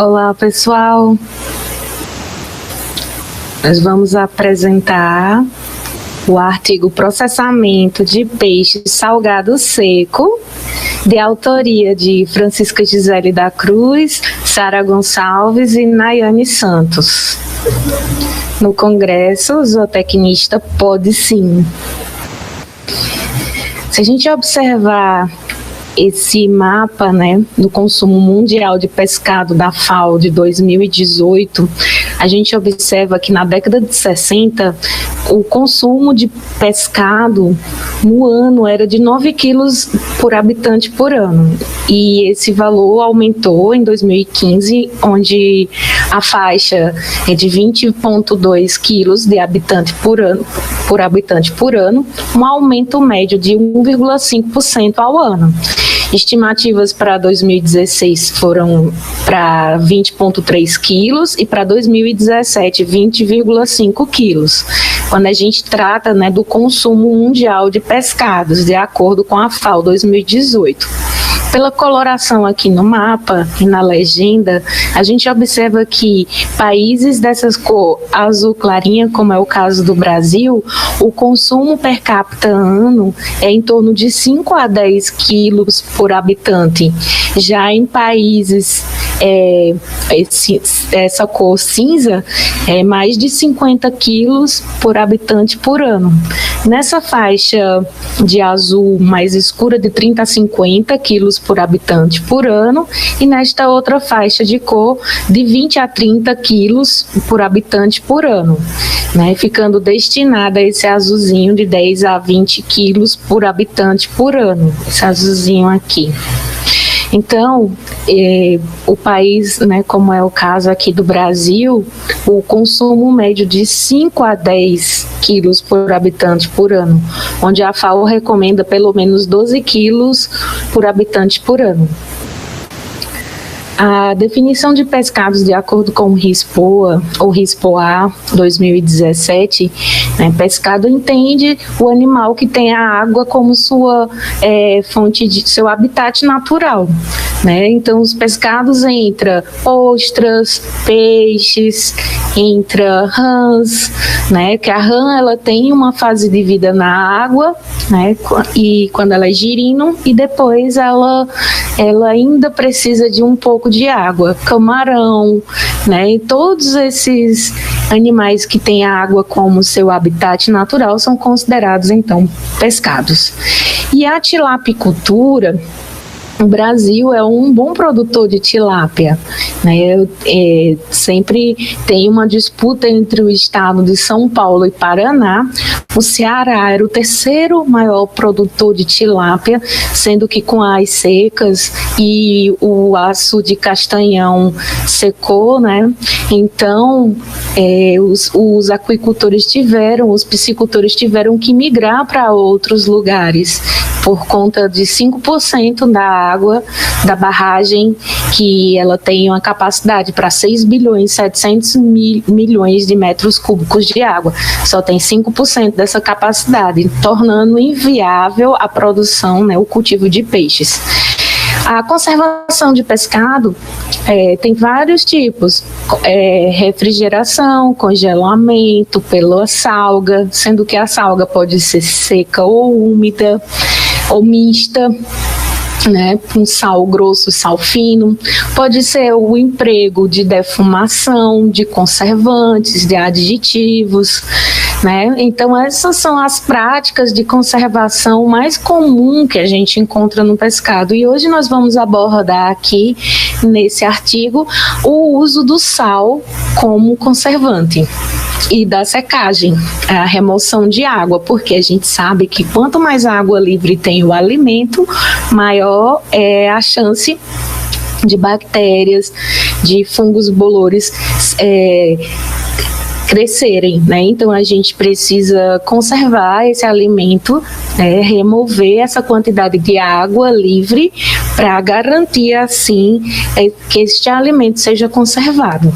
Olá, pessoal. Nós vamos apresentar o artigo Processamento de Peixe Salgado Seco, de autoria de Francisca Gisele da Cruz, Sara Gonçalves e Nayane Santos. No Congresso, o zootecnista pode sim. Se a gente observar esse mapa, né, do consumo mundial de pescado da FAO de 2018, a gente observa que na década de 60, o consumo de pescado no ano era de 9 quilos por habitante por ano. E esse valor aumentou em 2015, onde a faixa é de 20,2 quilos de habitante por ano, um aumento médio de 1,5% ao ano. Estimativas para 2016 foram para 20,3 quilos e para 2017, 20,5 quilos. Quando a gente trata, né, do consumo mundial de pescados, de acordo com a FAO 2018. Pela coloração aqui no mapa e na legenda, a gente observa que países dessas cor azul clarinha, como é o caso do Brasil, o consumo per capita ano é em torno de 5 a 10 quilos por habitante. Já em países, essa cor cinza é mais de 50 quilos por habitante por ano. Nessa faixa de azul mais escura, de 30 a 50 quilos por habitante por ano, e nesta outra faixa de cor, de 20 a 30 quilos por habitante por ano, né, ficando destinada a esse azulzinho de 10 a 20 quilos por habitante por ano, esse azulzinho aqui. Então, o país, né, como é o caso aqui do Brasil, o consumo médio de 5 a 10 quilos por habitante por ano, onde a FAO recomenda pelo menos 12 quilos por habitante por ano. A definição de pescados, de acordo com o RISPOA, ou RISPOA 2017, né, pescado entende o animal que tem a água como sua fonte de seu habitat natural, né? Então, os pescados entra ostras, peixes, entra rãs, né? Que a rã ela tem uma fase de vida na água, né? E quando ela é girino, e depois ela ainda precisa de um pouco de água, camarão, né? E todos esses animais que têm a água como seu habitat natural são considerados, então, pescados. E a tilapicultura, o Brasil é um bom produtor de tilápia, né? Sempre tem uma disputa entre o estado de São Paulo e Paraná. O Ceará era o terceiro maior produtor de tilápia, sendo que com as secas e o aço de Castanhão secou, né? Então, os aquicultores os piscicultores tiveram que migrar para outros lugares, por conta de 5% da água da barragem, que ela tem uma capacidade para 6 bilhões 700 milhões de metros cúbicos de água. Só tem 5% dessa capacidade, tornando inviável a produção, né, o cultivo de peixes. A conservação de pescado tem vários tipos, refrigeração, congelamento, pela salga, sendo que a salga pode ser seca ou úmida, ou mista, né, com sal grosso, sal fino. Pode ser o emprego de defumação, de conservantes, de aditivos, né? Então, essas são as práticas de conservação mais comum que a gente encontra no pescado. E hoje nós vamos abordar aqui, nesse artigo, o uso do sal como conservante e da secagem, a remoção de água, porque a gente sabe que quanto mais água livre tem o alimento, maior é a chance de bactérias, de fungos bolores crescerem, né? Então a gente precisa conservar esse alimento, remover essa quantidade de água livre para garantir assim que este alimento seja conservado.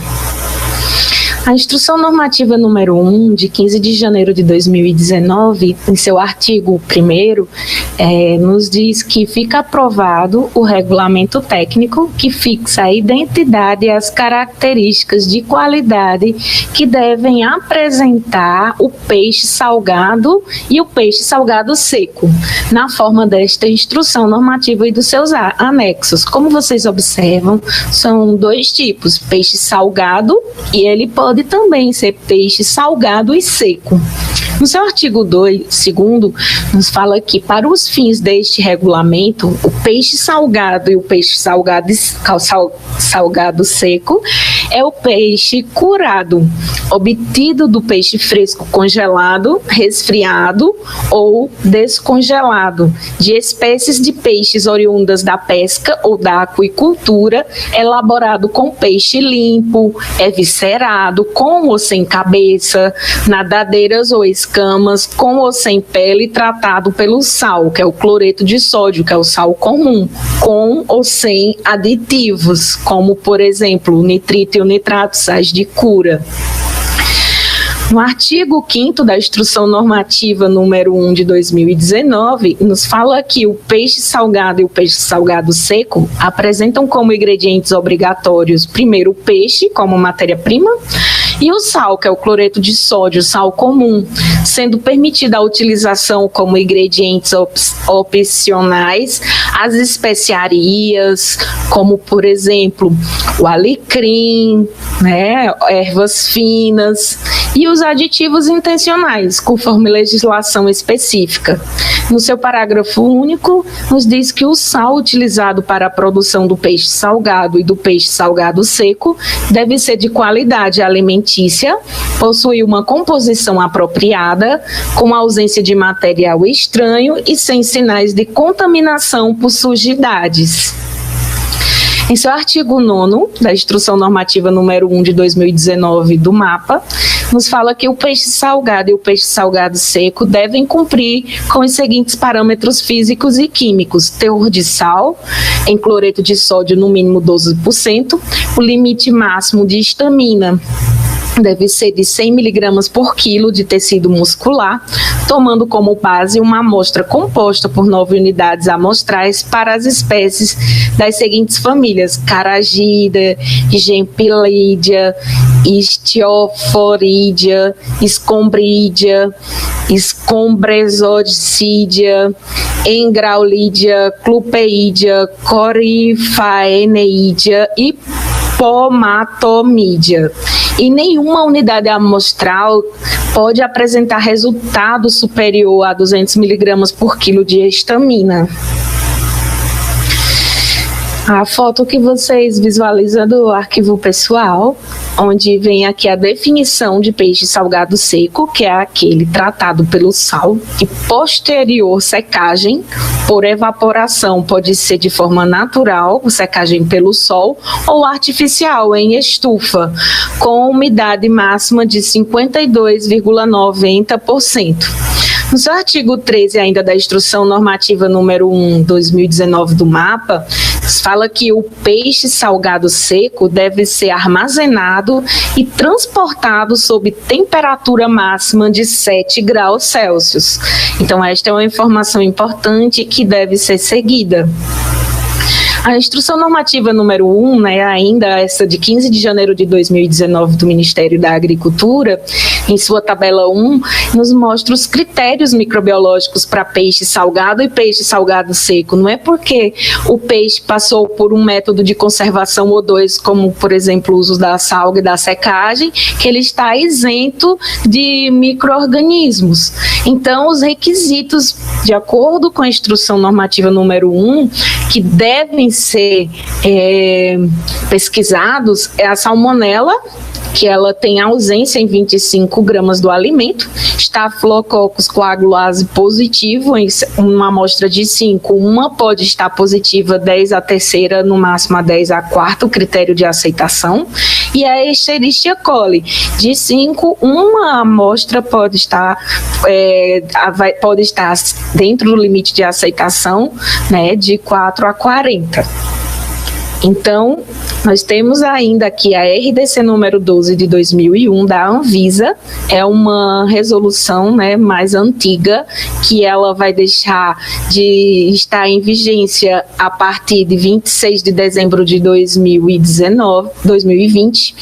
A Instrução Normativa número 1, de 15 de janeiro de 2019, em seu artigo 1º, nos diz que fica aprovado o regulamento técnico que fixa a identidade e as características de qualidade que devem apresentar o peixe salgado e o peixe salgado seco, na forma desta Instrução Normativa e dos seus anexos. Como vocês observam, são dois tipos, peixe salgado e ele pode também ser peixe salgado e seco. No seu artigo 2º, nos fala que, para os fins deste regulamento, o peixe salgado e o peixe salgado seco é o peixe curado, obtido do peixe fresco congelado, resfriado ou descongelado, de espécies de peixes oriundas da pesca ou da aquicultura, elaborado com peixe limpo, eviscerado, com ou sem cabeça, nadadeiras ou escamas, com ou sem pele, tratado pelo sal, que é o cloreto de sódio, que é o sal comum, com ou sem aditivos, como, por exemplo, o nitrito e o nitrato, sais de cura. No artigo 5º da Instrução Normativa número 1 de 2019, nos fala que o peixe salgado e o peixe salgado seco apresentam como ingredientes obrigatórios, primeiro, o peixe como matéria-prima, e o sal, que é o cloreto de sódio, sal comum, sendo permitida a utilização como ingredientes opcionais as especiarias, como, por exemplo, o alecrim, ervas finas, e os aditivos intencionais, conforme legislação específica. No seu parágrafo único, nos diz que o sal utilizado para a produção do peixe salgado e do peixe salgado seco deve ser de qualidade alimentícia, possuir uma composição apropriada, com ausência de material estranho e sem sinais de contaminação por sujidades. Em seu artigo 9º da Instrução Normativa número 1 de 2019 do MAPA, nos fala que o peixe salgado e o peixe salgado seco devem cumprir com os seguintes parâmetros físicos e químicos: teor de sal em cloreto de sódio no mínimo 12%, o limite máximo de histamina deve ser de 100 mg por quilo de tecido muscular, tomando como base uma amostra composta por 9 unidades amostrais para as espécies das seguintes famílias: Caragida, Gempilidia, Istiophoridia, Escombridia, Escombresodicidia, Engraulidia, Clupeidia, Corifaeneidia e Pomatomídia. E nenhuma unidade amostral pode apresentar resultado superior a 200 mg por quilo de histamina. A foto que vocês visualizam do arquivo pessoal, onde vem aqui a definição de peixe salgado seco, que é aquele tratado pelo sal, e posterior secagem por evaporação, pode ser de forma natural, secagem pelo sol, ou artificial, em estufa, com umidade máxima de 52,90%. No seu artigo 13 ainda da Instrução Normativa número 1, 2019 do MAPA, fala que o peixe salgado seco deve ser armazenado e transportado sob temperatura máxima de 7 graus Celsius. Então, esta é uma informação importante que deve ser seguida. A Instrução Normativa número 1, ainda essa de 15 de janeiro de 2019 do Ministério da Agricultura, em sua tabela 1, nos mostra os critérios microbiológicos para peixe salgado e peixe salgado seco. Não é porque o peixe passou por um método de conservação ou dois, como, por exemplo, o uso da salga e da secagem, que ele está isento de micro-organismos. Então, os requisitos, de acordo com a Instrução Normativa número 1, que devem ser pesquisados, é a salmonela, que ela tem ausência em 25 gramas do alimento, Staphylococcus coagulase positivo, em uma amostra de 5, uma pode estar positiva, 10 a terceira, no máximo a 10 a quarta, o critério de aceitação, e a Escherichia coli, de 5, uma amostra pode estar dentro do limite de aceitação, de 4 a 40. Então, nós temos ainda aqui a RDC número 12 de 2001 da Anvisa, é uma resolução, né, mais antiga, que ela vai deixar de estar em vigência a partir de 26 de dezembro de 2020,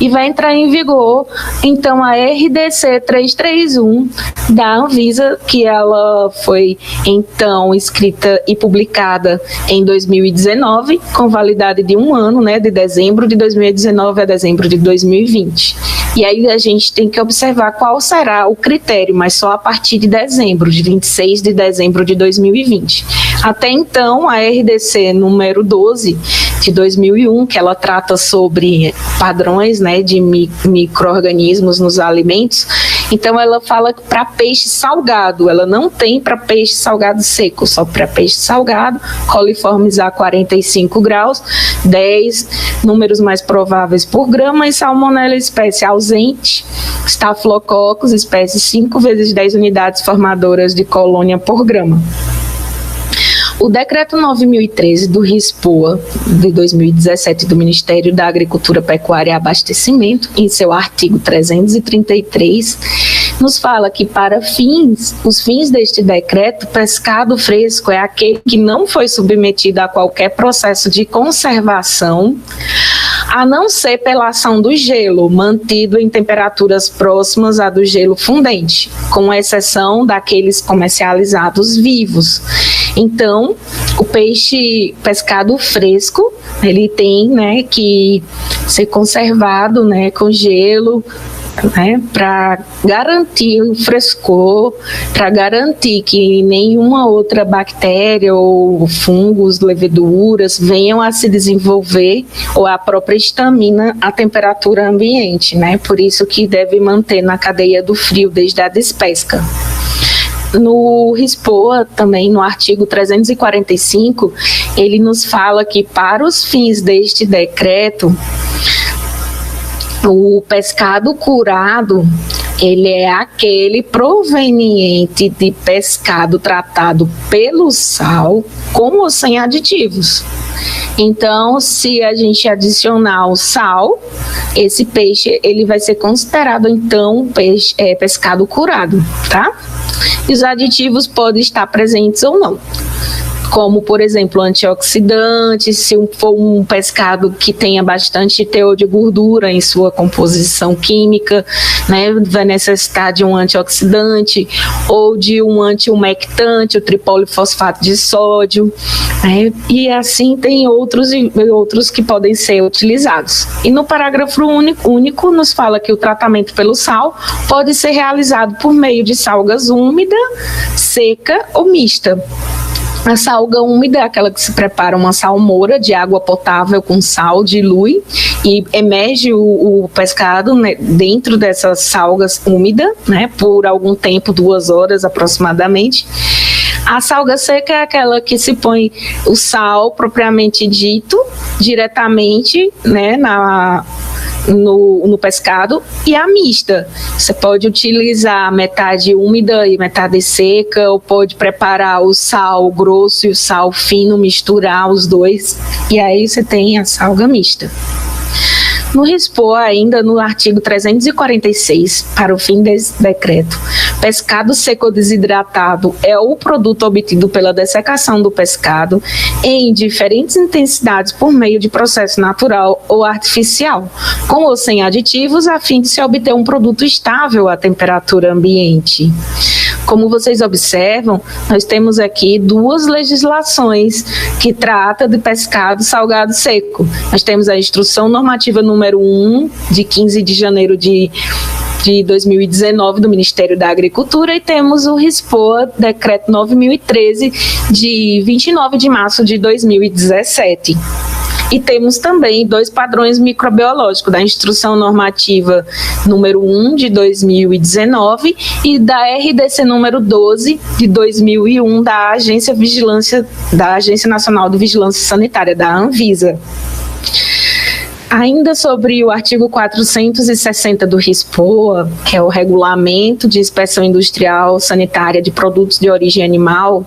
e vai entrar em vigor, então, a RDC 331 da Anvisa, que ela foi, então, escrita e publicada em 2019, com validade de 1 ano, né, de dezembro de 2019 a dezembro de 2020. E aí a gente tem que observar qual será o critério, mas só a partir de dezembro, de 26 de dezembro de 2020. Até então, a RDC número 12 de 2001, que ela trata sobre padrões, né, de micro-organismos nos alimentos, então ela fala para peixe salgado, ela não tem para peixe salgado seco, só para peixe salgado, coliformes a 45 graus, 10 números mais prováveis por grama, e salmonella espécie ausente, estafilococcus espécie 5 vezes 10 unidades formadoras de colônia por grama. O decreto 9.013 do RISPOA de 2017 do Ministério da Agricultura, Pecuária e Abastecimento, em seu artigo 333, nos fala que para os fins deste decreto, pescado fresco é aquele que não foi submetido a qualquer processo de conservação, a não ser pela ação do gelo, mantido em temperaturas próximas à do gelo fundente, com exceção daqueles comercializados vivos. Então, o peixe pescado fresco, ele tem, né, que ser conservado, né, com gelo, né, para garantir o frescor, para garantir que nenhuma outra bactéria ou fungos, leveduras venham a se desenvolver, ou a própria estamina à temperatura ambiente, né? Por isso que deve manter na cadeia do frio desde a despesca. No RISPOA, também no artigo 345, ele nos fala que para os fins deste decreto, o pescado curado, ele é aquele proveniente de pescado tratado pelo sal, com ou sem aditivos. Então, se a gente adicionar o sal, esse peixe ele vai ser considerado, então, pescado curado, tá? E os aditivos podem estar presentes ou não, como, por exemplo, antioxidantes, se for um pescado que tenha bastante teor de gordura em sua composição química, né, vai necessitar de um antioxidante ou de um antiumectante, o tripolifosfato de sódio, né, e assim tem outros que podem ser utilizados. E no parágrafo único nos fala que o tratamento pelo sal pode ser realizado por meio de salgas úmida, seca ou mista. A salga úmida é aquela que se prepara uma salmoura de água potável com sal, dilui e emerge o pescado, né, dentro dessas salgas úmidas, né, por algum tempo, 2 horas aproximadamente. A salga seca é aquela que se põe o sal propriamente dito diretamente, né, no pescado, e a mista. Você pode utilizar metade úmida e metade seca, ou pode preparar o sal grosso e o sal fino, misturar os dois, e aí você tem a salga mista. No RISPOA, ainda no artigo 346, para o fim desse decreto, pescado seco ou desidratado é o produto obtido pela dessecação do pescado em diferentes intensidades por meio de processo natural ou artificial, com ou sem aditivos, a fim de se obter um produto estável à temperatura ambiente. Como vocês observam, nós temos aqui 2 legislações que tratam de pescado salgado seco. Nós temos a Instrução Normativa número 1, de 15 de janeiro de 2019, do Ministério da Agricultura, e temos o RISPOA, Decreto 9.013, de 29 de março de 2017. E temos também 2 padrões microbiológicos, da Instrução Normativa número 1 de 2019 e da RDC número 12 de 2001 da Agência Nacional de Vigilância Sanitária, da Anvisa. Ainda sobre o artigo 460 do RISPOA, que é o Regulamento de Inspeção Industrial Sanitária de Produtos de Origem Animal,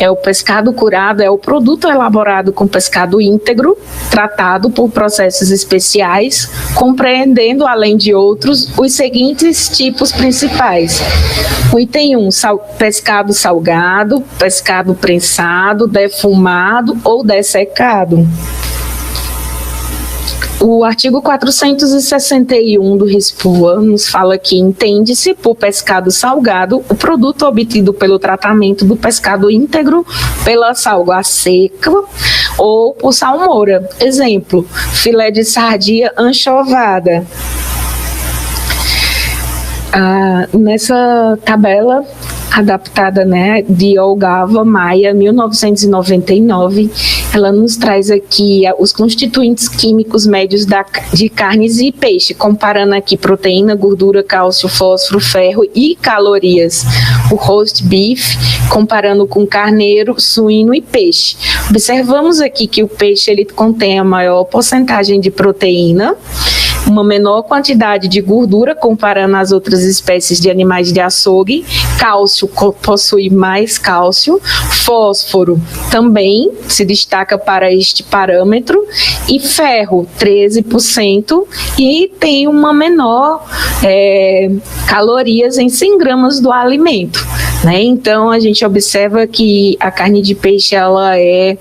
O pescado curado é o produto elaborado com pescado íntegro, tratado por processos especiais, compreendendo, além de outros, os seguintes tipos principais. O item 1, pescado salgado, pescado prensado, defumado ou dessecado. O artigo 461 do RISPOA nos fala que entende-se por pescado salgado o produto obtido pelo tratamento do pescado íntegro pela salga seca ou por salmoura. Exemplo, filé de sardinha anchovada. Nessa tabela adaptada, né, de Olgava Maia, 1999, ela nos traz aqui os constituintes químicos médios de carnes e peixe, comparando aqui proteína, gordura, cálcio, fósforo, ferro e calorias. O roast beef, comparando com carneiro, suíno e peixe. Observamos aqui que o peixe ele contém a maior porcentagem de proteína, uma menor quantidade de gordura comparando as outras espécies de animais de açougue, cálcio possui mais cálcio, fósforo também se destaca para este parâmetro e ferro 13% e tem uma menor calorias em 100 gramas do alimento. Né? Então a gente observa que a carne de peixe ela é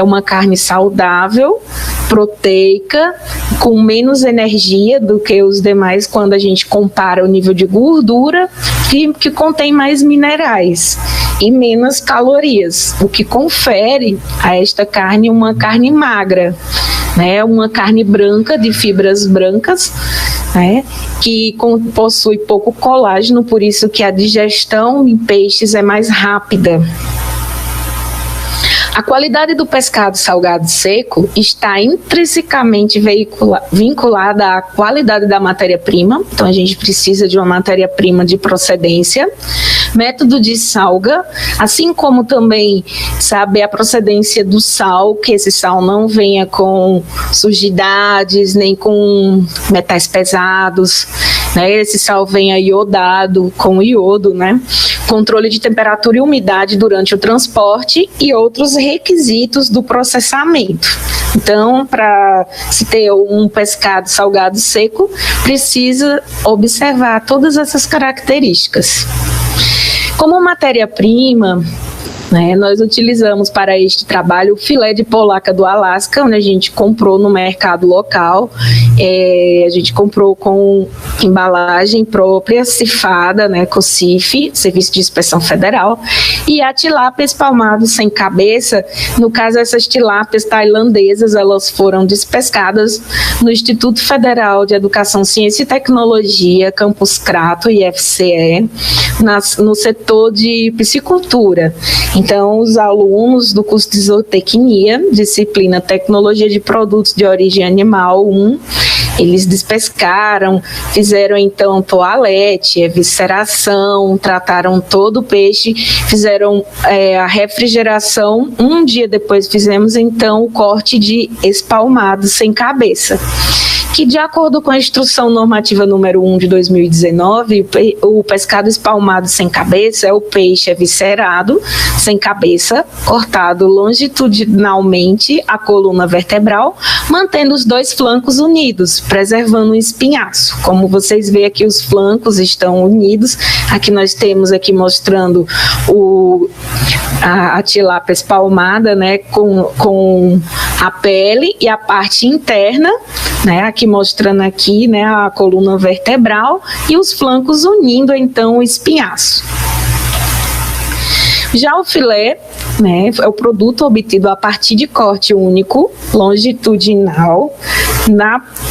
uma carne saudável, proteica, com menos energia do que os demais quando a gente compara o nível de gordura, que contém mais minerais e menos calorias, o que confere a esta carne uma carne magra, né? Uma carne branca, de fibras brancas, né? Que possui pouco colágeno, por isso que a digestão em peixes é mais rápida. A qualidade do pescado salgado seco está intrinsecamente vinculada à qualidade da matéria-prima, então a gente precisa de uma matéria-prima de procedência, método de salga, assim como também saber a procedência do sal, que esse sal não venha com sujidades, nem com metais pesados, né? Esse sal venha iodado, com iodo, né? Controle de temperatura e umidade durante o transporte e outros requisitos do processamento. Então, para se ter um pescado salgado seco, precisa observar todas essas características. Como matéria-prima, né, nós utilizamos para este trabalho o filé de polaca do Alasca, onde a gente comprou no mercado local. A gente comprou com embalagem própria, cifada, né, COCIF, Serviço de Inspeção Federal, e a tilápia espalmada sem cabeça. No caso, essas tilápias tailandesas, elas foram despescadas no Instituto Federal de Educação, Ciência e Tecnologia, Campus Crato, IFCE, no setor de piscicultura. Então, os alunos do curso de zootecnia, disciplina Tecnologia de Produtos de Origem Animal 1, eles despescaram, fizeram então toalete, evisceração, trataram todo o peixe, fizeram a refrigeração. Um dia depois fizemos então o corte de espalmado sem cabeça, que de acordo com a Instrução Normativa número 1 de 2019, o pescado espalmado sem cabeça é o peixe eviscerado, sem cabeça, cortado longitudinalmente a coluna vertebral, mantendo os dois flancos unidos, preservando o espinhaço. Como vocês veem aqui, os flancos estão unidos. Aqui nós temos aqui mostrando a tilápia espalmada, né, com a pele e a parte interna, né, aqui mostrando aqui, né, a coluna vertebral e os flancos unindo então o espinhaço. Já o filé, né, é o produto obtido a partir de corte único, longitudinal,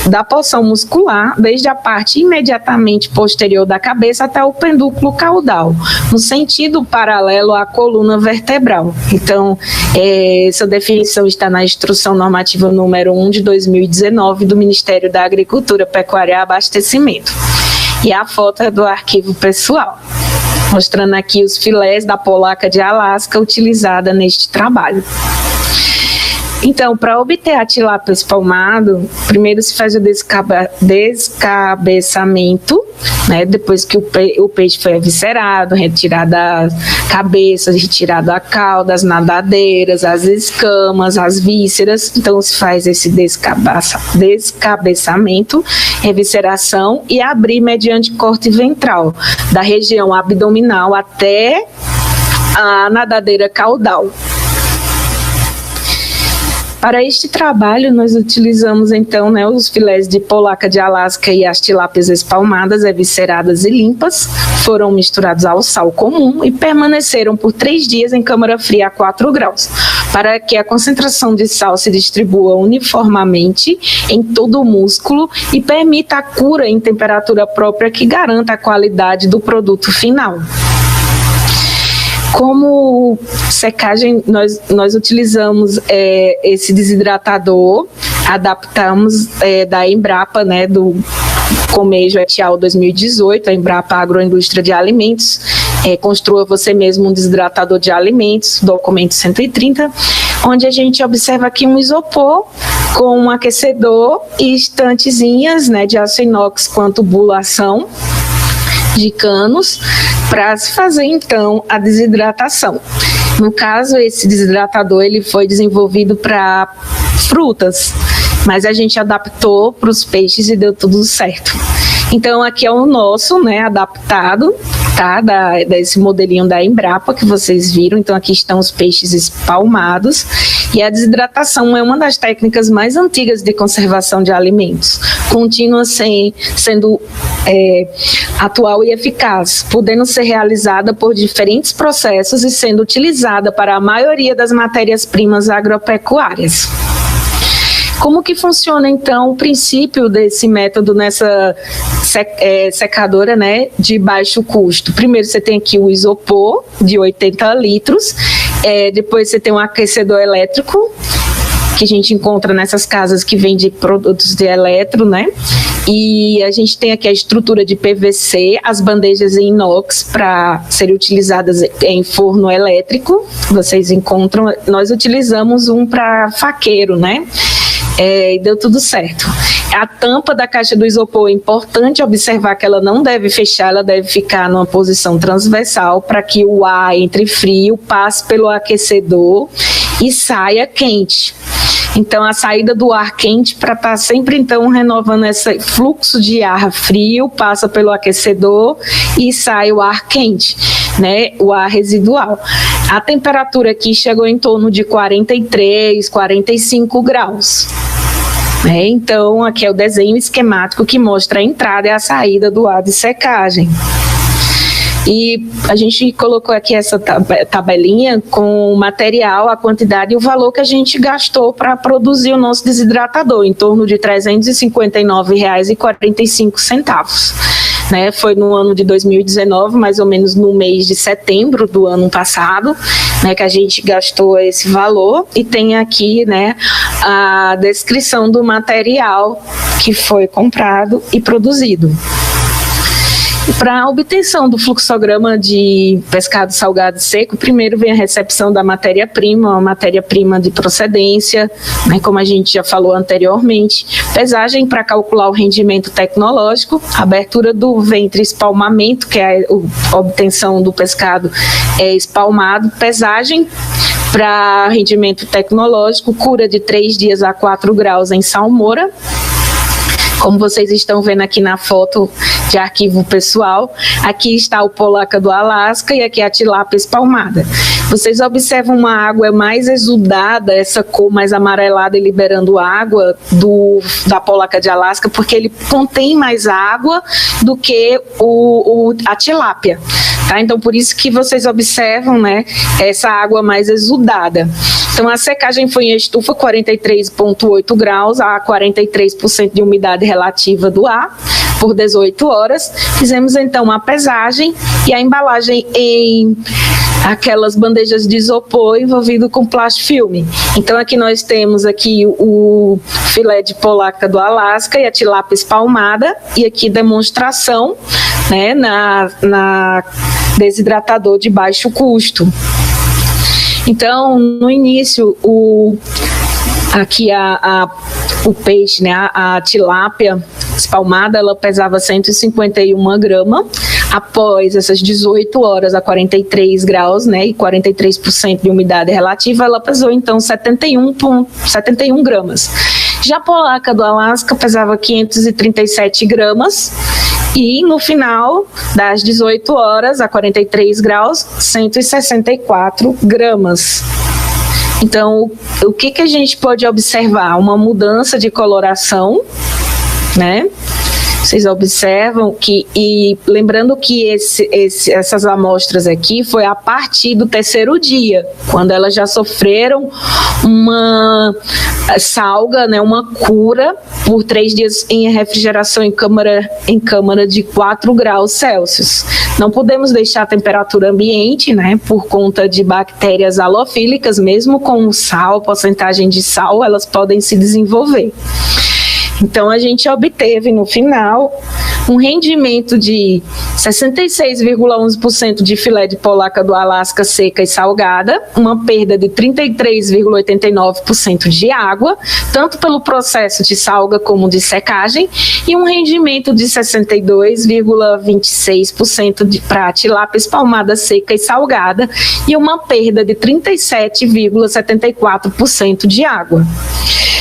da porção muscular, desde a parte imediatamente posterior da cabeça até o pendúculo caudal, no sentido paralelo à coluna vertebral. Então, essa definição está na Instrução Normativa número 1 de 2019 do Ministério da Agricultura, Pecuária e Abastecimento. E a foto é do arquivo pessoal, mostrando aqui os filés da polaca de Alasca utilizada neste trabalho. Então, para obter a tilápia espalmado, primeiro se faz o descabeçamento, né, depois que o peixe foi eviscerado, retirada a cabeça, retirada a cauda, as nadadeiras, as escamas, as vísceras. Então se faz esse descabeçamento, evisceração e abrir mediante corte ventral, da região abdominal até a nadadeira caudal. Para este trabalho, nós utilizamos, então, né, os filés de polaca de Alasca e as tilápias espalmadas, evisceradas e limpas, foram misturados ao sal comum e permaneceram por 3 dias em câmara fria a 4 graus, para que a concentração de sal se distribua uniformemente em todo o músculo e permita a cura em temperatura própria que garanta a qualidade do produto final. Como secagem, nós utilizamos esse desidratador, adaptamos da Embrapa, né, do Comejo Etial 2018, a Embrapa Agroindústria de Alimentos, construa você mesmo um desidratador de alimentos, documento 130, onde a gente observa aqui um isopor com um aquecedor e estantezinhas, né, de aço inox com tubulação de canos, para se fazer então a desidratação. No caso, esse desidratador ele foi desenvolvido para frutas, mas a gente adaptou para os peixes e deu tudo certo. Então aqui é o nosso, né, adaptado, tá, desse modelinho da Embrapa que vocês viram. Então aqui estão os peixes espalmados, e a desidratação é uma das técnicas mais antigas de conservação de alimentos, contínua sendo atual e eficaz, podendo ser realizada por diferentes processos e sendo utilizada para a maioria das matérias-primas agropecuárias. Como que funciona, então, o princípio desse método nessa secadora, né, de baixo custo? Primeiro, você tem aqui o isopor de 80 litros, depois você tem um aquecedor elétrico, que a gente encontra nessas casas que vendem produtos de eletro, né? E a gente tem aqui a estrutura de PVC, as bandejas em inox para serem utilizadas em forno elétrico, vocês encontram. Nós utilizamos um para faqueiro, né? E deu tudo certo. A tampa da caixa do isopor é importante observar que ela não deve fechar, ela deve ficar numa posição transversal para que o ar entre frio, passe pelo aquecedor e saia quente. Então a saída do ar quente, para estar sempre então renovando esse fluxo de ar frio, passa pelo aquecedor e sai o ar quente, né, o ar residual. A temperatura aqui chegou em torno de 43, 45 graus. Então aqui é o desenho esquemático que mostra a entrada e a saída do ar de secagem. E a gente colocou aqui essa tabelinha com o material, a quantidade e o valor que a gente gastou para produzir o nosso desidratador, em torno de R$ 359,45. Né? Foi no ano de 2019, mais ou menos no mês de setembro do ano passado, né, que a gente gastou esse valor, e tem aqui, né, a descrição do material que foi comprado e produzido. Para a obtenção do fluxograma de pescado salgado seco, primeiro vem a recepção da matéria-prima, uma matéria-prima de procedência, né, como a gente já falou anteriormente, pesagem para calcular o rendimento tecnológico, abertura do ventre espalmamento, que é a obtenção do pescado espalmado, pesagem para rendimento tecnológico, cura de 3 dias a 4 graus em salmoura. Como vocês estão vendo aqui na foto de arquivo pessoal, aqui está o polaca do Alasca e aqui a tilápia espalmada. Vocês observam uma água mais exudada, essa cor mais amarelada e liberando água da polaca de Alasca, porque ele contém mais água do que a tilápia. Tá? Então, por isso que vocês observam, né, essa água mais exudada. Então, a secagem foi em estufa 43,8 graus a 43% de umidade relativa do ar por 18 horas. Fizemos, então, a pesagem e a embalagem em aquelas bandejas de isopor envolvido com plastifilme. Então, aqui nós temos aqui o filé de polaca do Alasca e a tilápia espalmada, e aqui demonstração, né, na desidratador de baixo custo. Então, no início, aqui o peixe, né, a tilápia, espalmada, ela pesava 151 gramas. Após essas 18 horas a 43 graus, né, e 43% de umidade relativa, ela pesou então 71 gramas. Já a polaca do Alasca pesava 537 gramas e no final das 18 horas a 43 graus, 164 gramas. Então, o que a gente pode observar? Uma mudança de coloração, né? Vocês observam que, e lembrando que essas amostras aqui foi a partir do terceiro dia, quando elas já sofreram uma salga, né, uma cura por 3 dias em refrigeração em câmara de 4 graus Celsius. Não podemos deixar a temperatura ambiente, né, por conta de bactérias halofílicas, mesmo com sal, porcentagem de sal, elas podem se desenvolver. Então, a gente obteve, no final, um rendimento de 66,11% de filé de polaca do Alasca seca e salgada, uma perda de 33,89% de água, tanto pelo processo de salga como de secagem, e um rendimento de 62,26% para tilápia espalmada seca e salgada, e uma perda de 37,74% de água.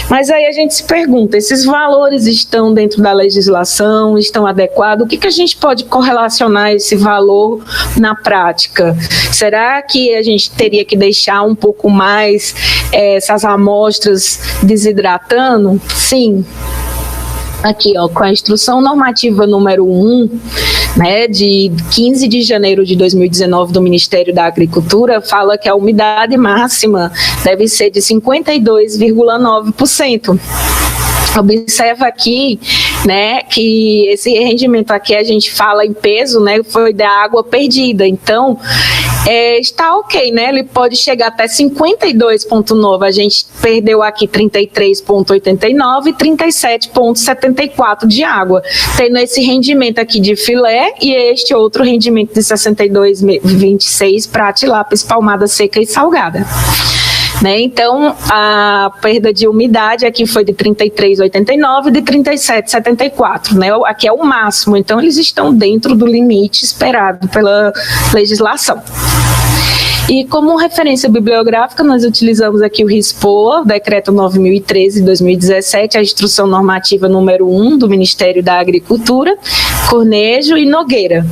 Mas aí a gente se pergunta, esses valores estão dentro da legislação, estão adequados? O que a gente pode correlacionar esse valor na prática? Será que a gente teria que deixar um pouco mais essas amostras desidratando? Sim. Aqui, ó, com a instrução normativa número 1, né, de 15 de janeiro de 2019 do Ministério da Agricultura, fala que a umidade máxima deve ser de 52,9%. Observa aqui, né, que esse rendimento aqui a gente fala em peso, né, foi da água perdida. Então, está ok, né? Ele pode chegar até 52,9. A gente perdeu aqui 33,89 e 37,74 de água, tendo esse rendimento aqui de filé e este outro rendimento de 62,26 para tilápia espalmada seca e salgada. Né? Então, a perda de umidade aqui foi de 33,89 e de 37,74, né? Aqui é o máximo, então eles estão dentro do limite esperado pela legislação. E como referência bibliográfica, nós utilizamos aqui o RISPOA, o Decreto 9.013 de 2017, a Instrução Normativa número 1 do Ministério da Agricultura, Cornejo e Nogueira.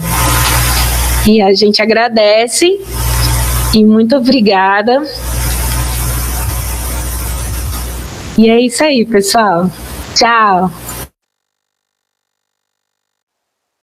E a gente agradece e muito obrigada. E é isso aí, pessoal. Tchau!